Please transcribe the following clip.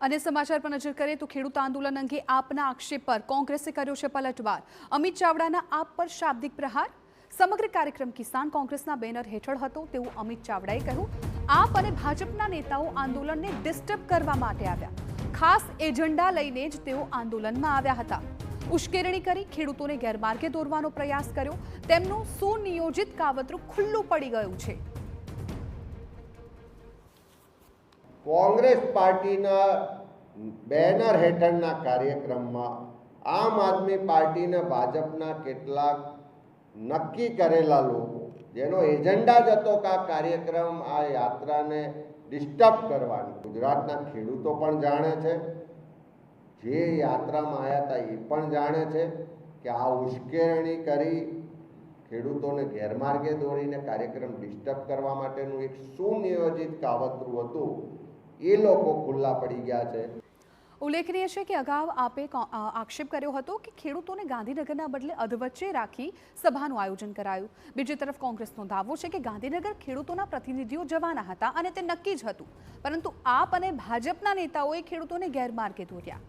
અને સમાચાર પર નજર કરીએ તો ખેડૂત આંદોલન અંગે આપના આક્ષેપ પર કોંગ્રેસે કર્યો છે પલટવાર। અમિત ચાવડાના આપ પર શાબ્દિક પ્રહાર। સમગ્ર કાર્યક્રમ કિસાન કોંગ્રેસના બેનર હેઠળ હતો તેવું અમિત ચાવડાએ કહ્યું। આપ અને ભાજપના નેતાઓ આંદોલનને ડિસ્ટર્બ કરવા માટે આવ્યા। ખાસ એજન્ડા લઈને જ તેઓ આંદોલનમાં આવ્યા હતા। ઉશ્કેરણી કરી ખેડૂતોને ગેરમાર્ગે દોરવાનો પ્રયાસ કર્યો। તેમનું સુનિયોજિત કાવતરું ખુલ્લું પડી ગયું છે। कांग्रेस पार्टीना बेनर हेठळना कार्यक्रमમાં आम आदमी पार्टीने भाजपना કેટલાક નક્કી કરેલા લોકો જેનો એજન્ડા જ હતો કે આ કાર્યક્રમ આ યાત્રાને ડિસ્ટર્બ કરવાની ગુજરાતના ખેડૂતો પણ જાણે છે, જે યાત્રામાં આવ્યા હતા એ પણ જાણે છે કે આ ઉશ્કેરણી કરી ખેડૂતોને ગેરમાર્ગે દોરીને કાર્યક્રમ ડિસ્ટર્બ કરવા માટેનું એક સુનિયોજિત કાવતરું હતું। એ લોકો ખુલ્લા પડી ગયા છે। ઉલ્લેખનીય છે કે અગાઉ આપે આક્ષેપ કર્યો હતો કે ખેડૂતોને ગાંધીનગરના બદલે અધવચ્ચે રાખી સભાનું આયોજન કરાયું। બીજી તરફ કોંગ્રેસનો દાવો છે કે ગાંધીનગર ખેડૂતોના પ્રતિનિધિઓ જવાના હતા અને તે નક્કી જ હતું, પરંતુ આપ અને ભાજપના નેતાઓએ ખેડૂતોને ગેરમાર્ગે દોર્યા।